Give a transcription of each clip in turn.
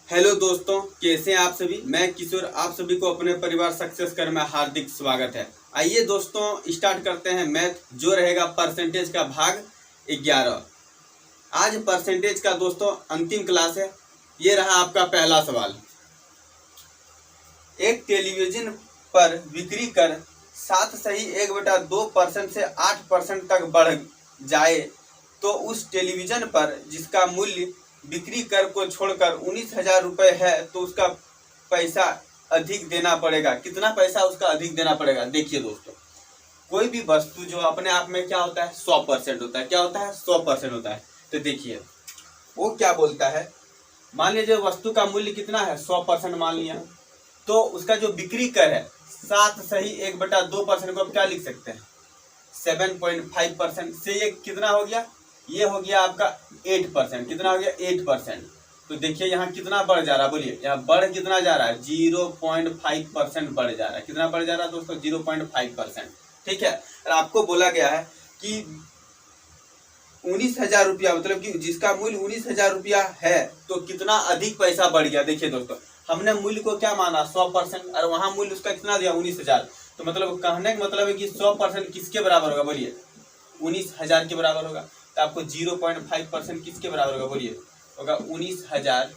Hello दोस्तों, कैसे हैं आप सभी। मैं किशोर, आप सभी को अपने परिवार सक्सेस कर में हार्दिक स्वागत है। आइए दोस्तों स्टार्ट करते हैं मैथ, जो रहेगा परसेंटेज का भाग 11। आज परसेंटेज का दोस्तों अंतिम क्लास है। ये रहा आपका पहला सवाल। एक टेलीविजन पर बिक्री कर 7.1/2% से 8% तक बढ़ जाए तो उस टेलीविजन पर जिसका मूल्य बिक्री कर को छोड़कर 19,000 रुपये है तो उसका पैसा अधिक देना पड़ेगा। कितना पैसा उसका अधिक देना पड़ेगा। देखिए दोस्तों, कोई भी वस्तु जो अपने आप में क्या होता है 100% होता है। क्या होता है 100% होता है। तो देखिए वो क्या बोलता है, मान लीजिए वस्तु का मूल्य कितना है 100% मान लिया, तो उसका जो बिक्री कर है 7.1/2% को आप क्या लिख सकते हैं 7.5% से ये कितना हो गया, ये हो गया आपका 8%। कितना हो गया 8%। तो देखिए यहाँ कितना बढ़ जा रहा है, बोलिए यहाँ बढ़ कितना जा रहा है 0.5% बढ़ जा रहा है। कितना बढ़ जा रहा है दोस्तों 0.5%। ठीक है। और आपको बोला गया है कि 19,000 रुपया, मतलब कि जिसका मूल्य 19,000 रुपया है तो कितना अधिक पैसा बढ़ गया। देखिए दोस्तों, हमने मूल्य को क्या माना 100% और वहां मूल्य उसका कितना दिया 19,000। तो मतलब कहने का मतलब है कि 100% किसके बराबर होगा, बोलिए 19,000 के बराबर होगा। तो आपको 0.5% किसके बराबर होगा, बोलिए होगा 19,000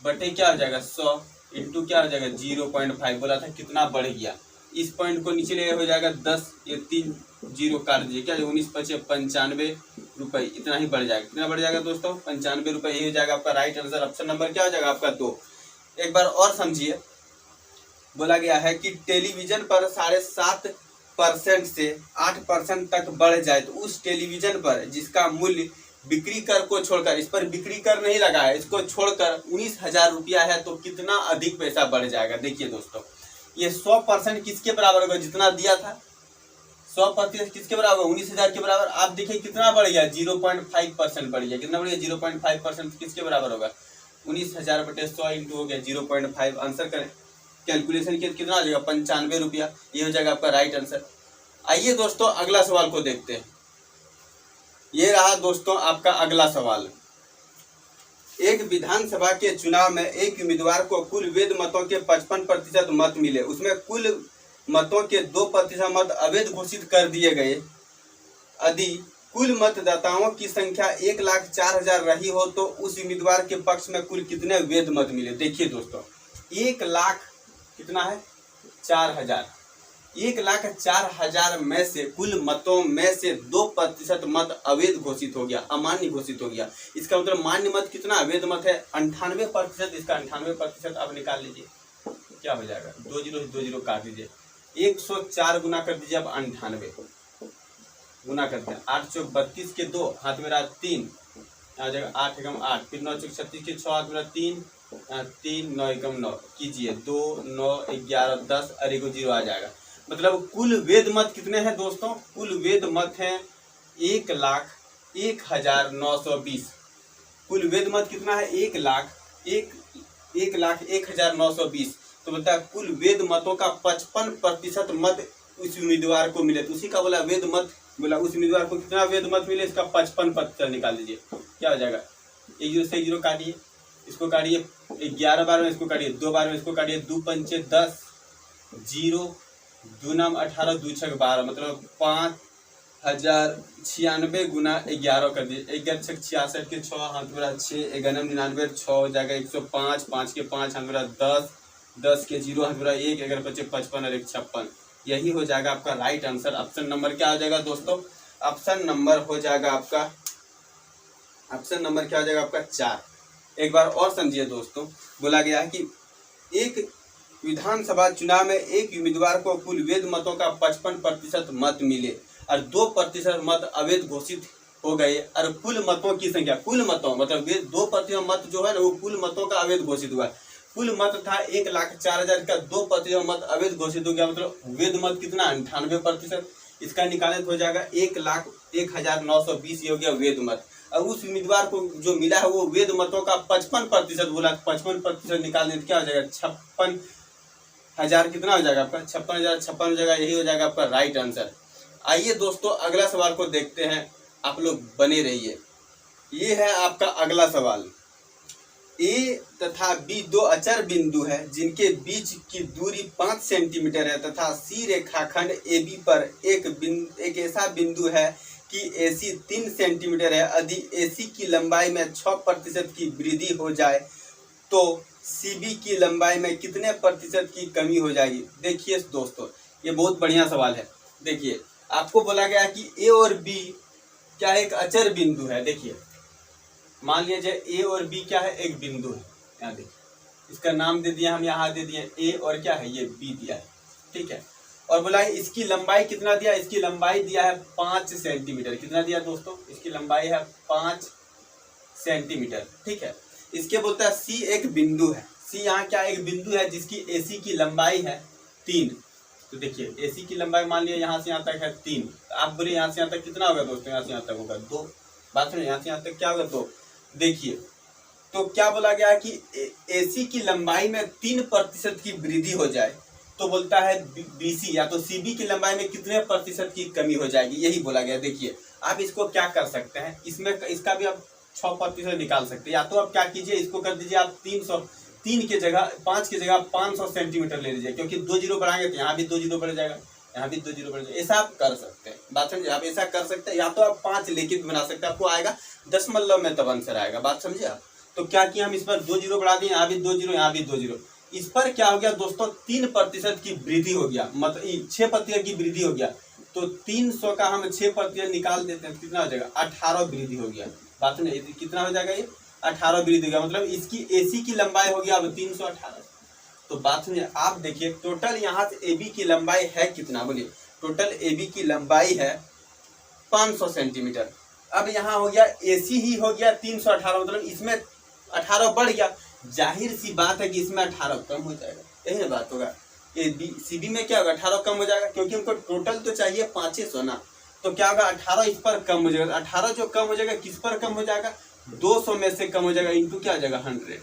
बटे क्या हो जाएगा 100 इंटू क्या हो जाएगा 0.5। बोला था कितना बढ़ गया। इस पॉइंट को नीचे ले हो जाएगा 10, ये 3 जीरो काट दीजिए, क्या 19×5 = 95 रुपये। इतना ही बढ़ जाएगा। कितना बढ़ जाएगा दोस्तों 95 रुपये। ये हो जाएगा आपका राइट आंसर। ऑप्शन नंबर क्या हो जाएगा आपका 2। एक बार और समझिए, बोला गया है कि टेलीविजन पर 7.5% से 8% तक बढ़ जाए तो उस टेलीविजन पर जिसका मूल्य बिक्री कर को छोड़कर, इस पर बिक्री कर नहीं लगा है, इसको छोड़कर 19,000 रुपया है तो कितना अधिक पैसा बढ़ जाएगा। देखिए दोस्तों, ये 100% किसके बराबर होगा, जितना दिया था 100% किसके बराबर 19,000 के बराबर। आप देखिए कितना बढ़ गया 0.5% बढ़ गया। कितना बढ़ गया 0.5% किसके बराबर होगा 19,000 बटे 100 इंटू हो गया 0.5। आंसर करें कैलकुलेशन के कितना हो जाएगा 95 रुपया। ये हो जाएगा आपका राइट आंसर। आइए दोस्तों अगला सवाल को देखते हैं। ये रहा दोस्तों आपका अगला सवाल। एक विधानसभा के चुनाव में एक उम्मीदवार को कुल वैध मतों के 55% मत मिले, उसमें कुल मतों के 2% मत अवैध घोषित कर दिए गए। यदि कुल मतदाताओं की संख्या 1,04,000 रही हो तो उस उम्मीदवार के पक्ष में कुल कितने वैध मत मिले। देखिए दोस्तों 1 लाख कितना है 4,000, 1,04,000 में से कुल मतों में से 2% मत अवैध घोषित हो गया, अमान्य घोषित हो गया। इसका मतलब मान्य मत कितना अवैध मत है 98%। इसका 98% आप निकाल लीजिए, क्या हो जाएगा 2 काट दीजिए, 104 गुना कर दीजिए। अब 98 गुना करते हैं, 8 चौक 32 के 2 हाथ में रहा 3 आ जाएगा 8 एकम 8, फिर 9 चौक 36 के 6 हाथ में रहा 3 3 9 एकम 9 कीजिए 2 9 11 10 और 1 0 आ जाएगा। मतलब कुल वैध मत कितने हैं दोस्तों, कुल वैध मत हैं 1,01,920। कुल वैध मत कितना है 1,01,920। तो बता कुल वैध मतों का 55% मत उस उम्मीदवार को मिले। तो उसी का बोला वैध मत, बोला उस उम्मीदवार को कितना वैध मत मिले, इसका 55% निकाल दीजिए। क्या हो जाएगा 1 से 0 काटिए, इसको काटिए 11 बार में, इसको काटिए 2 बार में, इसको काटिए 2 पंचे 10 0 2 नाम 18 2 छक 12, मतलब 5,096 गुना 11 कर दिए। 1 छक 66 के 6 हाथ मेरा 6 1 99 6 हो जाएगा 105 5 के 5 हाथ मेरा 10 10 के 0 हाथ मेरा 1 11 25 55 और 1 56। यही हो जाएगा आपका राइट आंसर। ऑप्शन नंबर क्या हो जाएगा दोस्तों, ऑप्शन नंबर हो जाएगा आपका, ऑप्शन नंबर क्या हो जाएगा आपका 4। एक बार और समझिए दोस्तों, बोला गया है कि एक विधानसभा चुनाव में एक उम्मीदवार को कुल वैध मतों का 55% मत मिले और 2% मत अवैध घोषित हो गए और कुल मतों की संख्या, कुल मतों मतलब 2% मत जो है ना वो कुल मतों का अवैध घोषित हुआ। कुल मत था 1,04,000 का, 2% मत अवैध घोषित हो गया, मतलब वैध मत कितना 98%। इसका निकाले तो हो जाएगा 1,01,920 हो गया वैध मत। और उस उम्मीदवार को जो मिला है वो वैध मतों का 55% बोला, 55% निकालने तो क्या हो जाएगा 56,000 कितना हो जाएगा आपका 56,000 56 हो जाएगा। यही हो जाएगा आपका राइट आंसर। आइए दोस्तों अगला सवाल को देखते हैं, आप लोग बने रहिए। ये है आपका अगला सवाल। ए तथा बी दो अचर बिंदु है जिनके बीच की दूरी 5 सेंटीमीटर है तथा सी रेखाखंड ए बी पर एक ऐसा बिंदु है कि AC 3 सेंटीमीटर है। यदि AC की लंबाई में 6% की वृद्धि हो जाए तो CB की लंबाई में कितने प्रतिशत की कमी हो जाएगी। देखिए दोस्तों, ये बहुत बढ़िया सवाल है। देखिए, आपको बोला गया कि ए और बी क्या एक अचर बिंदु है। देखिए, मान लीजिए ए और बी क्या है, एक बिंदु है। यहाँ देखिए, इसका नाम दे दिया हम, यहाँ दे दिए ए और क्या है, ये बी दिया है, ठीक है। और बोला है इसकी लंबाई कितना दिया, इसकी लंबाई दिया है 5 सेंटीमीटर। कितना दिया दोस्तों, इसकी लंबाई है 5 सेंटीमीटर, ठीक है। इसके बोलता है सी एक बिंदु है। सी यहाँ क्या एक बिंदु है जिसकी AC की लंबाई है 3। तो देखिए, AC की लंबाई मान लिया यहाँ से यहाँ तक है 3। तो आप बोले यहाँ से यहाँ तक कितना होगा दोस्तों, यहाँ से यहाँ तक होगा 2। बात सुनिए, यहाँ से यहाँ तक क्या होगा 2। देखिए, तो क्या बोला गया कि AC की लंबाई में 3% की वृद्धि हो जाए तो बोलता है BC या तो CB की लंबाई में कितने प्रतिशत की कमी हो जाएगी, यही बोला गया। देखिए, आप इसको क्या कर सकते हैं, इसमें इसका भी आप 6% निकाल सकते हैं। या तो आप क्या कीजिए, इसको कर दीजिए आप 3 के जगह 5 की जगह 500 सेंटीमीटर ले लीजिए, क्योंकि 2 जीरो बढ़ाएंगे तो यहाँ भी 2 जीरो बढ़ जाएगा, यहाँ भी 2 जीरो बढ़ जाएगा। ऐसा आप कर सकते हैं। बात समझे, आप ऐसा कर सकते हैं। या तो आप 5 लेके भी बना सकते हैं, आपको आएगा दशमलव में तब आंसर आएगा। बात समझे आप। तो क्या किया, हम इस पर 2 जीरो बढ़ा दिए, यहाँ भी 2 जीरो, यहाँ भी 2 जीरो। इस पर क्या हो गया दोस्तों, 3% की वृद्धि हो गया, मतलब 6% की वृद्धि हो गया। तो 300 का हम 6% निकाल देते हैं, कितना हो जाएगा, 18 वृद्धि हो गया। बात नहीं, कितना हो जाएगा, ये 18 वृद्धि हो गया। मतलब इसकी AC की लंबाई हो गया अब 318। तो बात सुनिए, आप देखिए टोटल यहाँ से AB की लंबाई है कितना, बोलिए। टोटल AB की लंबाई है 500 सेंटीमीटर। अब यहाँ हो गया AC ही हो गया 318, मतलब इसमें 18 बढ़ गया। जाहिर सी बात है कि इसमें 18 कम हो जाएगा, यही ना बात होगा। CB में क्या होगा, 18 कम हो जाएगा, क्योंकि उनको टोटल तो चाहिए 500 ना। तो क्या होगा, 18 इस पर कम हो जाएगा। 18 जो कम हो जाएगा किस पर कम हो जाएगा, 200 में से कम हो जाएगा, इंटू क्या हो जाएगा 100।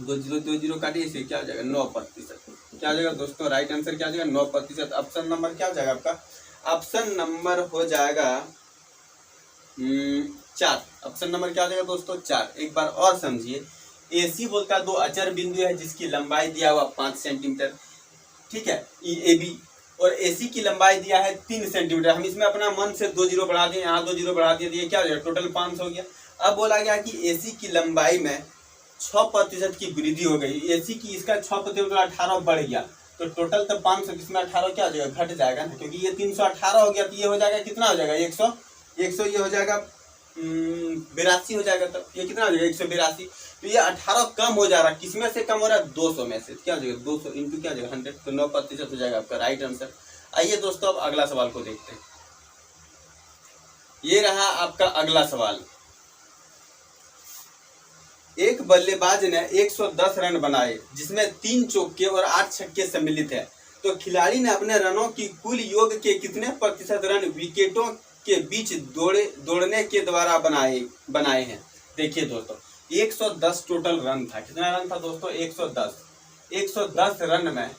2 जीरो काटिए, इसे क्या हो जाएगा 9%। क्या हो जाएगा दोस्तों, राइट आंसर क्या हो जाएगा 9%। ऑप्शन नंबर क्या हो जाएगा आपका, ऑप्शन नंबर हो जाएगा 4। ऑप्शन नंबर क्या हो जाएगा दोस्तों, 4। एक बार और समझिए, AC बोलता है 2 अचर बिंदु है जिसकी लंबाई दिया हुआ 5 सेंटीमीटर, ठीक है। AB और AC की लंबाई दिया है 3 सेंटीमीटर। हम इसमें अपना मन से 2 जीरो बढ़ा दिए, यहाँ 2 जीरो बढ़ा दिए, क्या हो जाएगा, टोटल 500 हो गया। अब बोला गया कि AC की लंबाई में 6% की वृद्धि हो गई। AC की इसका 6% 18 बढ़ गया, तो टोटल तो 500, इसमें 18 क्या हो जाएगा, घट जाएगा ना, क्योंकि ये 318 हो गया। तो ये हो जाएगा कितना हो जाएगा, 100 ये हो जाएगा 82 हो जाएगा। तो ये कितना हो जाएगा 182। तो ये 18 कम हो जा रहा है, किसमें से कम हो रहा है, 200 में से। क्या हो जाएगा 200 इंटू क्या हो जाएगा 100, तो 9% हो जाएगा आपका राइट आंसर। आइए दोस्तों, अब अगला सवाल को देखते हैं। ये रहा आपका अगला सवाल। एक बल्लेबाज ने 110 रन बनाए जिसमें 3 चौके और 8 छक्के सम्मिलित है। तो खिलाड़ी ने अपने रनों की कुल योग के कितने प्रतिशत रन विकेटों के बीच दौड़ने के द्वारा बनाए हैं। देखिए दोस्तों, 110 टोटल रन था। कितना रन था दोस्तों, 110। 110 रन में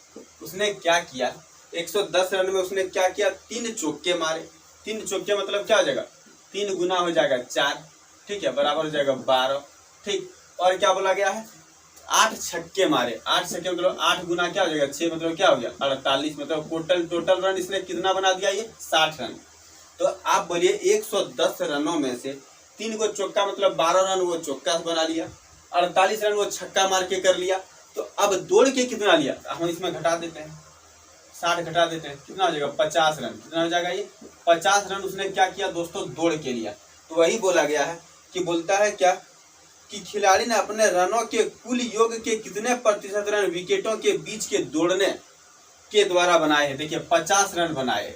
उसने क्या किया, 110 रन में उसने क्या किया, 3 चौके मारे। 3 चौके मतलब क्या हो जाएगा, 3 गुना हो जाएगा 4, ठीक है, बराबर हो जाएगा 12, ठीक। और क्या बोला गया है, 8 छक्के मारे। 8 छक्के मतलब 8 गुना क्या हो जाएगा 6, मतलब क्या हो गया 48। मतलब टोटल रन इसने कितना बना दिया, ये 60 रन। तो आप बोलिए 110 रनों में से 3 को चौका मतलब 12 रन वो चौका बना लिया, 48 रन वो छक्का मार के कर लिया। तो अब दौड़ के कितना लिया, हम इसमें घटा देते हैं, 60 घटा देते हैं, कितना हो जाएगा 50 रन। कितना हो जाएगा, ये 50 रन उसने क्या किया दोस्तों, दौड़ के लिया। तो वही बोला गया है कि बोलता है क्या कि खिलाड़ी ने अपने रनों के कुल योग के कितने प्रतिशत रन विकेटों के बीच के दौड़ने के द्वारा बनाए हैं। देखिए 50 रन बनाए,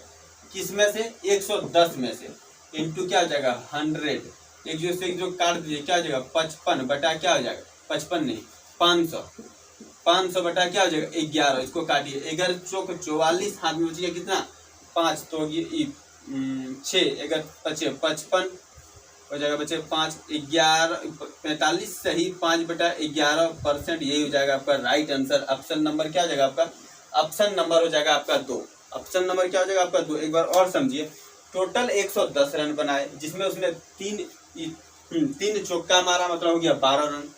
किसमें से, 110 में से, इंटू क्या हो जाएगा 100। एक जो से जो काट दीजिए, क्या हो जाएगा 55 बटा क्या हो जाएगा 55 नहीं 500। 500 बटा क्या हो जाएगा 11। इसको काटिए, 11 चौक 44, हाथ में बचिए कितना 5, तो ये 6, 11 बचे 55 हो जाएगा, बचे 5, 11 45 सही 5 बटा 11%। यही हो जाएगा आपका राइट आंसर। ऑप्शन नंबर क्या हो जाएगा आपका, ऑप्शन नंबर हो जाएगा आपका 2। ऑप्शन नंबर क्या हो जाएगा आपका 2। एक बार और समझिए, टोटल 110 रन बनाए जिसमें उसने 3 चौका मारा, मतलब हो गया 12 रन,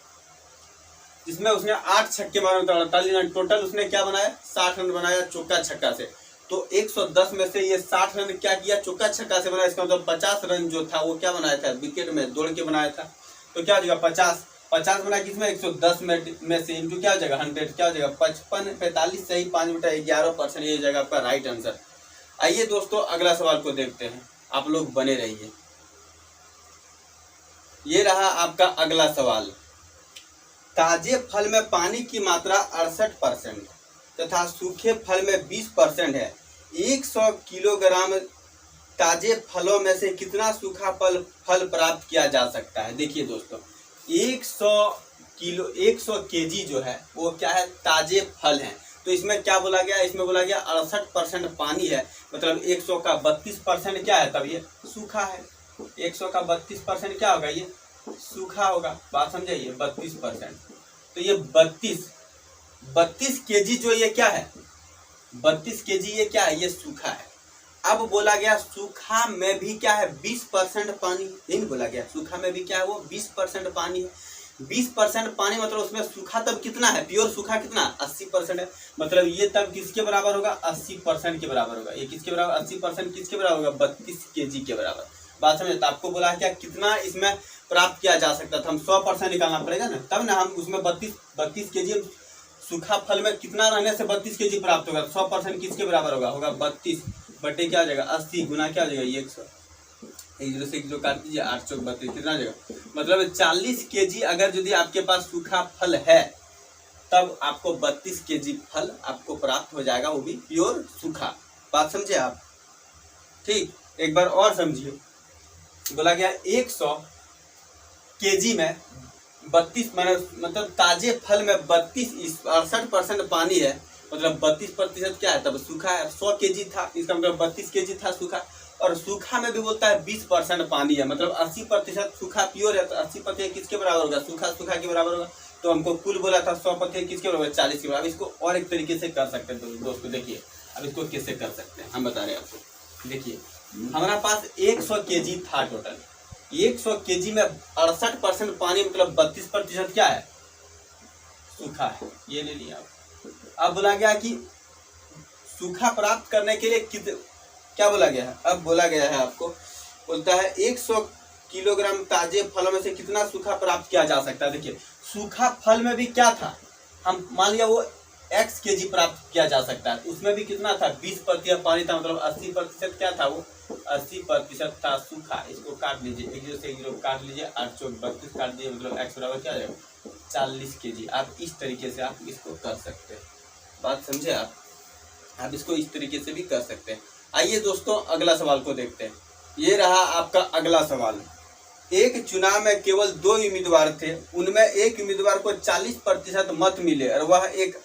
जिसमें उसने 8 छक्के मारे, तो 48 रन टोटल उसने क्या बनाया, 60 रन बनाया चौका छक्का से। तो 110 में से ये 60 रन क्या किया, चौका छक्का से बनाया। इसका मतलब 50 रन जो था वो क्या बनाया था, विकेट में दौड़ के बनाया था। तो क्या हो जाएगा 50 बनाया किसमें, 110 में से इंटू क्या हो जाएगा 100, क्या हो जाएगा 55, 45 सही 5/11%, ये हो जाएगा आपका राइट आंसर। आइए दोस्तों अगला सवाल को देखते हैं, आप लोग बने रहिए। ये रहा आपका अगला सवाल। ताजे फल में पानी की मात्रा 68% तथा सूखे फल में 20% है। 100 किलोग्राम ताजे फलों में से कितना सूखा फल प्राप्त किया जा सकता है। देखिए दोस्तों 100 केजी जो है वो क्या है, ताजे फल हैं। तो इसमें क्या बोला गया, इसमें बोला गया 68% पानी है, मतलब 100 का 32% क्या है, तब ये सूखा है। 100 का 32% क्या होगा, ये सूखा होगा। बात समझाइए, 32%। तो ये 32 केजी जो ये क्या है, 32 केजी ये क्या है, ये सूखा है। अब बोला गया सूखा में भी क्या है, 20% पानी। नहीं बोला गया सूखा में भी क्या है, वो 20% पानी है। 20% पानी मतलब उसमें सूखा तब कितना है, प्योर सूखा कितना 80% है। मतलब ये तब किसके बराबर होगा, 80% के बराबर होगा। ये किसके बराबर, 80% किसके बराबर होगा, 32 केजी के बराबर। बात समझे। तो आपको बोला क्या, कितना इसमें प्राप्त किया जा सकता था, हम 100% निकालना पड़ेगा ना, तब ना हम उसमें 32 केजी सूखा फल में कितना रहने से 32 केजी प्राप्त होगा। 100% किसके बराबर होगा 32 बटे क्या हो जाएगा 80 गुना क्या हो जाएगा 100। 1 से 1 काट दीजिए, 8 चौक 32 कितना जाएगा, मतलब 40 केजी अगर यदि आपके पास सूखा फल है तब आपको 32 केजी फल आपको प्राप्त हो जाएगा, वो भी प्योर सूखा। बात समझे आप, ठीक। एक बार और समझिए, बोला गया 100 केजी में 32 मतलब ताजे फल में 68% पानी है, मतलब 32% क्या है, तब सूखा है। 100 केजी था, इसका मतलब 32 केजी था सूखा। और सूखा में भी बोलता है 20% पानी है, मतलब 80% सूखा प्योर है। तो 80% किसके बराबर होगा, सूखा के बराबर होगा। तो हमको कुल बोला था 100% किसके बराबर, 40 के बराबर। इसको और एक तरीके से कर सकते हैं दोस्तों, देखिए अब इसको कैसे कर सकते हैं हम बता रहे हैं आपको। देखिए हमारा पास 100 केजी था टोटल, 100 केजी में 68% पानी, मतलब 32% क्या है, सूखा है। ये ले लिया आप। अब बोला गया कि सूखा प्राप्त करने के लिए क्या बोला गया है, अब बोला गया है आपको, बोलता है 100 किलोग्राम ताजे फलों में से कितना सूखा प्राप्त किया जा सकता है। देखिए सूखा फल में भी क्या था, हम मान लिया वो x केजी प्राप्त किया जा सकता है, उसमें भी कितना था 20% पानी था, मतलब 80% क्या था, वो 80% था सूखा। इसको काट लीजिए, 1 से 1 काट लीजिए, 8 चौक 32 काट दीजिए, मतलब x बराबर क्या जाएगा 40 केजी। आप इस तरीके से आप इसको कर सकते हैं। बात समझे आप इसको इस तरीके से भी कर सकते हैं। आइए दोस्तों अगला सवाल को देखते हैं। ये रहा आपका अगला सवाल। एक चुनाव में केवल 2 उम्मीदवार थे, उनमें एक उम्मीदवार को 40% मत मिले और वह एक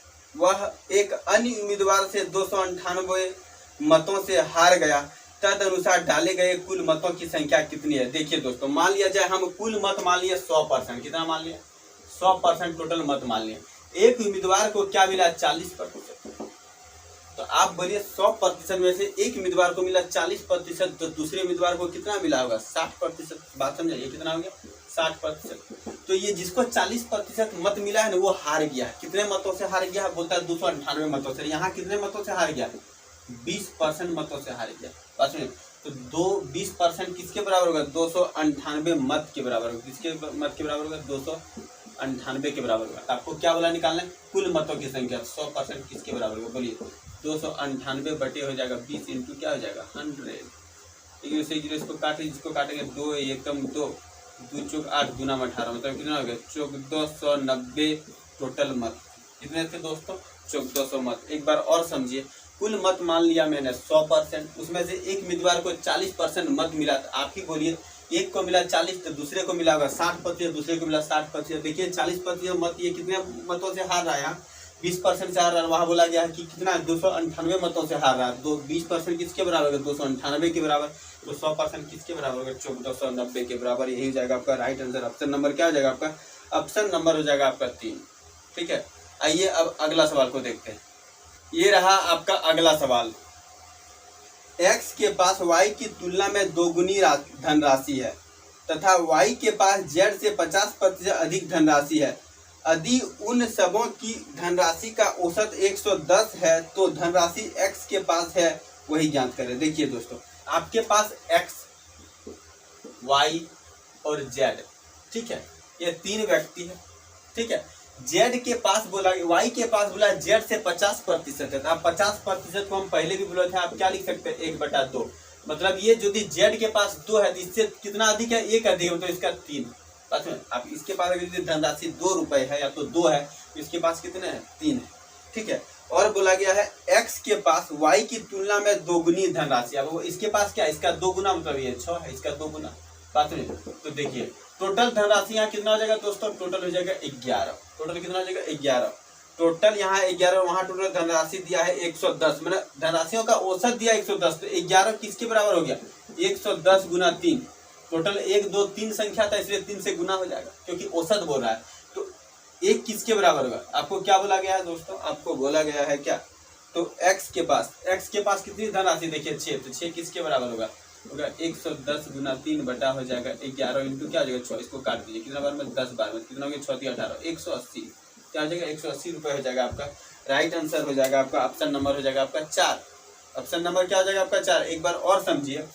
अन्य उम्मीदवार से 298 मतों से हार गया। तदनुसार डाले गए कुल मतों की संख्या कितनी है। देखिए दोस्तों, मान लिया जाए हम कुल मत मान लिए 100%, कितना मान लिया 100% टोटल मत मान लिए। एक उम्मीदवार को क्या मिला 40%, तो आप बोलिए 100% में से एक उम्मीदवार को मिला 40%, तो दूसरे उम्मीदवार को कितना मिला होगा 60%। बात समझाइए, कितना हो गया 60%। तो ये जिसको 40% मत मिला है ना, वो हार गया। कितने मतों से हार गया, बोलता है 298 मतों से। यहाँ कितने मतों से हार गया, 20% मतों से हार गया। बात सुनिए, तो 20% किसके बराबर होगा, 298 मत के बराबर होगा। किसके मत के बराबर होगा, 298 के बराबर होगा। आपको क्या बोला, निकालना है कुल मतों की संख्या। 100% किसके बराबर होगा, बोलिए 298 बटे हो जाएगा 20 इंटू क्या हो जाएगा 100। इसको काटे, जिसको काटेंगे 2 एकम 2, 2 चौक 8 गुना 18, मतलब कितना हो गया 1490 टोटल मत। कितने थे दोस्तों 1400 मत। एक बार और समझिए, कुल मत मान लिया मैंने 100%, उसमें से एक उम्मीदवार को 40% मत मिला। तो आप ही बोलिए, एक को मिला 40 तो दूसरे को मिला होगा 60%, दूसरे को मिला 60%। देखिए 40% मत ये कितने मतों से हार रहा है, 20% से हार रहा है। वहाँ बोला गया कि कितना 298 मतों से हार रहा है। 20% किसके बराबर होगा 298 के बराबर। तो 100% किसके बराबर होगा 1490 के बराबर। यही हो जाएगा आपका राइट आंसर। ऑप्शन नंबर क्या हो जाएगा आपका, ऑप्शन नंबर हो जाएगा आपका 3। ठीक है, आइए अब अगला सवाल को देखते हैं। ये रहा आपका अगला सवाल। x के पास y की तुलना में 2 गुनी धनराशि है तथा y के पास z से 50% अधिक धनराशि है। यदि उन सबों की धनराशि का औसत 110 है तो धनराशि x के पास है वही ज्ञात करें। देखिए दोस्तों, आपके पास x, y और z, ठीक है, ये तीन व्यक्ति है, ठीक है। z के पास बोला, y के पास बोला z से 50% है, तो आप 50% को हम पहले भी बोले थे, आप क्या लिख सकते हैं 1/2। मतलब ये यदि z के पास 2 है तो इससे कितना अधिक है, 1 अधिक है, तो इसका 3। बात में आप इसके पास अगर धनराशि 2 रुपए है या तो 2 है तो इसके पास कितने हैं, 3 है, ठीक है। और बोला गया है x के पास y की तुलना में दोगुनी धनराशि। अब इसके पास क्या, इसका 2 गुना, मतलब ये 6 है, इसका 2 गुना। बात में तो देखिए टोटल धनराशि यहाँ कितना हो जाएगा दोस्तों, टोटल हो जाएगा 11। टोटल कितना हो जाएगा 11। टोटल यहाँ 11, वहाँ टोटल धनराशि दिया है 110, मैंने धनराशियों का औसत दिया 110, तो 11 किसके बराबर हो गया, 110 गुना 3। टोटल 1 2 3 संख्या था, इसलिए 3 से गुना हो जाएगा क्योंकि औसत बोल रहा है। तो 1 किसके बराबर होगा, आपको क्या बोला गया है दोस्तों, आपको बोला गया है क्या, तो x के पास कितनी धनराशि, देखिए 6, तो 6 किसके बराबर होगा, 110 गुना 3 बटा हो जाएगा 11 इंटू क्या हो जाएगा 6, इसको काट दीजिए, कितना बार में 10 बार में, कितना हो गया 6 18, 180, क्या हो जाएगा 180 रुपये हो जाएगा आपका। राइट आंसर हो जाएगा आपका, ऑप्शन नंबर हो जाएगा आपका 4। ऑप्शन नंबर क्या हो जाएगा आपका 4। एक बार और समझिए,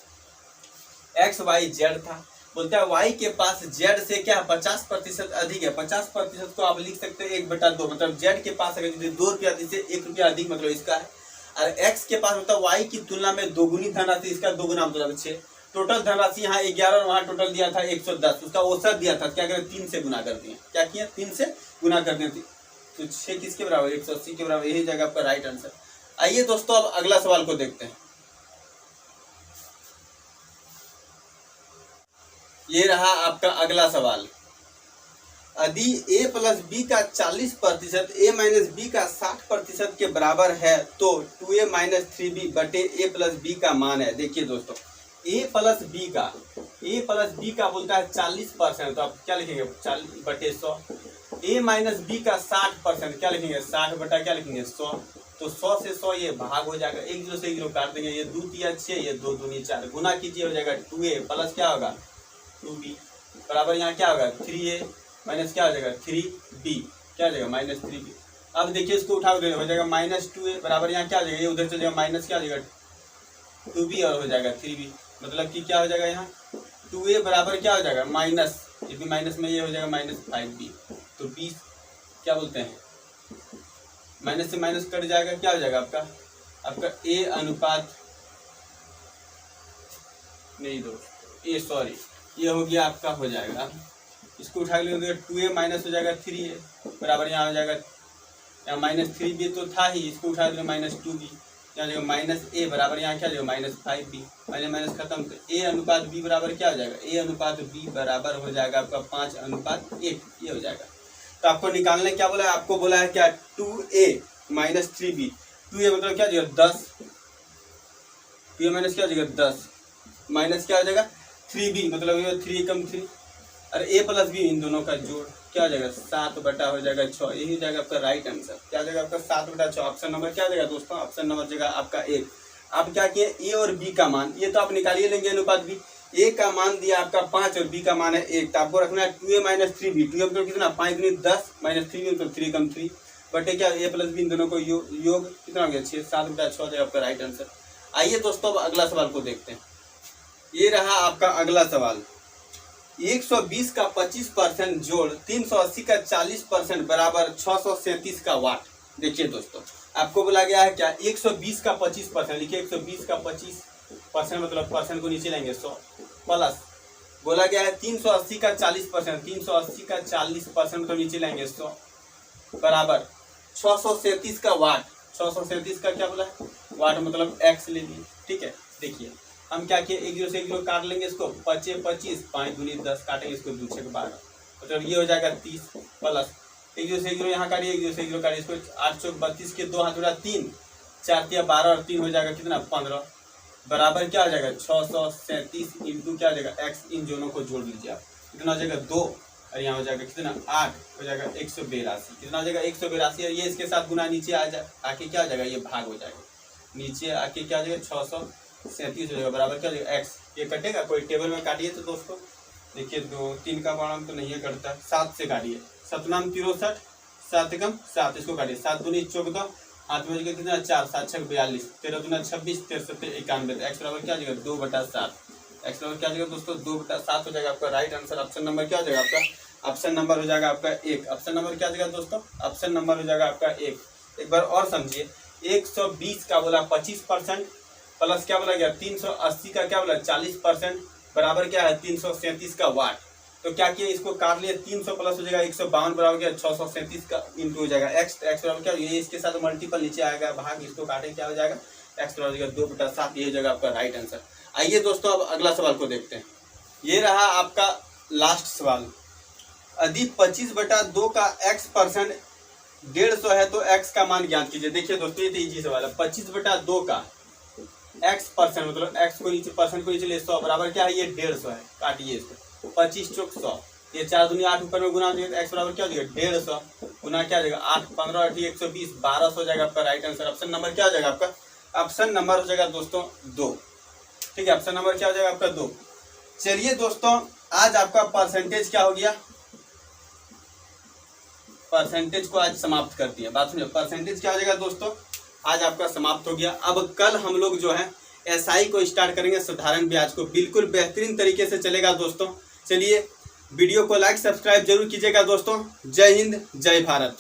x y z था, बोलता है y के पास z से क्या 50% अधिक है। 50% को आप लिख सकते हैं 1/2, मतलब z के पास अगर 2 रुपया से 1 रुपया अधिक, मतलब इसका है। और x के पास होता है y की तुलना में दोगुनी धनराशि, इसका 2 गुना मतलब 6। टोटल धनराशि यहाँ 11 और वहाँ टोटल दिया था 110, उसका औसत दिया था, क्या करें 3 से गुना कर दिए, क्या किया 3 से गुना कर दिए, तो 6 किसके बराबर 180 के बराबर, यही जगह आपका राइट आंसर। आइए दोस्तों अब अगला सवाल को देखते हैं। ये रहा आपका अगला सवाल। यदि a प्लस बी का 40% a माइनस बी का 60% के बराबर है तो 2a माइनस 3b बटे a प्लस बी का मान है। देखिए दोस्तों, a प्लस बी का बोलता है 40%, तो आप क्या लिखेंगे 40 बटे 100। a माइनस बी का 60%, क्या लिखेंगे 60 बटा क्या लिखेंगे 100, तो 100 से 100 ये भाग हो जाएगा, 1 0 से 1 0 काट देंगे, ये 2 3 6, ये 2 दूनी 4, गुना कीजिए हो जाएगा 2a प्लस क्या होगा 2b बराबर यहाँ क्या होगा 3a माइनस क्या हो जाएगा 3b, क्या हो जाएगा माइनस 3b। अब देखिए इसको उठा दे, हो जाएगा माइनस 2a बराबर यहाँ क्या हो जाएगा, ये उधर चल जाएगा माइनस क्या हो जाएगा 2b और हो जाएगा 3b, मतलब कि क्या हो जाएगा यहाँ 2a बराबर क्या हो जाएगा माइनस, ये भी माइनस में ये हो जाएगा माइनस 5b, तो 20 क्या बोलते हैं माइनस से माइनस कट जाएगा, क्या हो जाएगा आपका a अनुपात नहीं दोस्त ए सॉरी ये हो गया आपका हो जाएगा, इसको उठा लेंगे 2a माइनस हो जाएगा 3a बराबर यहाँ हो जाएगा, यहाँ माइनस 3b तो था ही, इसको उठा देंगे माइनस 2b, यहाँ जाएगा माइनस a बराबर यहाँ क्या जाएगा माइनस 5b, माइनस माइनस खत्म, तो a अनुपात b बराबर क्या हो जाएगा, a अनुपात b बराबर हो जाएगा आपका 5:1, ये हो जाएगा। तो आपको निकालने क्या बोला है, आपको बोला है क्या 2a माइनस 3b, 2a मतलब क्या हो जाएगा 10, 2a माइनस क्या हो जाएगा 10 माइनस क्या हो जाएगा 3b, मतलब ये 3 कम 3 और a प्लस b इन दोनों का जोड़ क्या हो जाएगा 7 बटा हो जाएगा 6, यही हो जाएगा आपका राइट आंसर, क्या हो जाएगा आपका 7 बटा 6। ऑप्शन नंबर क्या हो जाएगा दोस्तों, ऑप्शन नंबर जगह आपका 1। आप क्या किए a और b का मान, ये तो आप निकालिए लेंगे अनुपात b, a का मान दिया आपका 5 और b का मान है 1, तो आपको रखना है 2a माइनस 3b, 2a मतलब कितना 5 गुनी 10 माइनस 3b मतलब 3 कम 3 बटे क्या a प्लस b इन दोनों को योग कितना हो गया 6, 7 बटा 6 हो जाएगा आपका राइट आंसर। आइए दोस्तों अब अगला सवाल को देखते हैं। ये रहा आपका अगला सवाल। 120 का 25% जोड़ 380 का 40% बराबर 637 का वाट। देखिए दोस्तों, आपको बोला गया है क्या 120 का 25%, लिखिए 120 का 25% मतलब परसेंट को नीचे लाएंगे 100 प्लस बोला गया है 380 का 40%, 380 का 40% तो नीचे लाएंगे 100 बराबर 637 का वाट। 637 का क्या बोला है वाट, मतलब x ले लिए, ठीक है। देखिए हम क्या किए 1 0 से 1 0 काट लेंगे, इसको 5 25 5 दूनी 10 काटेंगे, इसको 2 6 12 मतलब ये हो जाएगा 30 प्लस 1 0 से 1 0 यहाँ काटिए, 1 0 से 1 0 काटिए, इसको 8 चौक 32 के 2 हाथ उड़ा 3 4 तिया 12 और 3 हो जाएगा कितना 15 बराबर क्या हो जाएगा 637 इंटू क्या हो जाएगा x, इन दोनों को जोड़ लीजिए आप, कितना हो जाएगा 2 और यहाँ हो जाएगा कितना 8 हो जाएगा 182, कितना हो जाएगा 182 और ये इसके साथ गुना नीचे आके क्या हो जाएगा ये भाग हो जाएगा, नीचे आके क्या हो जाएगा 637 हो जाएगा बराबर क्या हो जाएगा x, ये कटेगा कोई टेबल में काटिए तो दोस्तों देखिए 2 3 का बाणाम तो नहीं है कटता, 7 से काटिए 7 नाम 63 7 एकम 7, इसको काटिए, 7 दूनी 14, हाथ में बचेगा कितना 4, 7 छक 42, 13 दूना 26, 13 सत्तर 91, एक्स बराबर क्या हो जाएगा 2/7, एक्स बराबर क्या हो जाएगा दोस्तों 2/7 हो जाएगा आपका राइट आंसर। ऑप्शन नंबर क्या हो जाएगा आपका, ऑप्शन नंबर हो जाएगा आपका 1। ऑप्शन नंबर क्या हो जाएगा दोस्तों, ऑप्शन नंबर हो जाएगा आपका 1। एक बार और समझिए, 120 का बोला 25% प्लस क्या बोला गया 380 का क्या बोला 40% बराबर क्या है 337 का वाट। तो क्या किया, इसको काट लिया, 300 प्लस हो जाएगा 152 बराबर क्या 637 का इंटू हो जाएगा एक्स बराबर क्या, ये इसके साथ मल्टीपल नीचे आएगा, भाग इसको काटे क्या हो जाएगा एक्स बराबर 2/7, ये हो जाएगा आपका राइट आंसर। आइए दोस्तों अब अगला सवाल को देखते हैं। ये रहा आपका लास्ट सवाल। यदि 25/2 का x% 150 है तो x का मान ज्ञात कीजिए। देखिए दोस्तों, ये तो इजी सवाल है। 25/2 का x% मतलब x को नीचे परसेंट को नीचे ले 100 बराबर क्या है, ये 150 है। काटिए इसको, 25 चौक 100, ये 4 दूनी 8 ऊपर में गुना हो जाएगा, x बराबर क्या हो जाएगा 150 गुना क्या हो जाएगा 8, 15 8 120, 1200 हो जाएगा आपका राइट आंसर। ऑप्शन नंबर क्या हो जाएगा आपका, ऑप्शन नंबर हो जाएगा दोस्तों 2। ठीक है, ऑप्शन नंबर क्या हो जाएगा आपका 2। चलिए दोस्तों, आज आपका परसेंटेज क्या हो गया, परसेंटेज को आज समाप्त कर दिया। बात सुनिए, परसेंटेज क्या हो जाएगा दोस्तों, आज आपका समाप्त हो गया। अब कल हम लोग जो है एसआई को स्टार्ट करेंगे, साधारण ब्याज को, बिल्कुल बेहतरीन तरीके से चलेगा दोस्तों। चलिए वीडियो को लाइक सब्सक्राइब जरूर कीजिएगा दोस्तों। जय हिंद, जय भारत।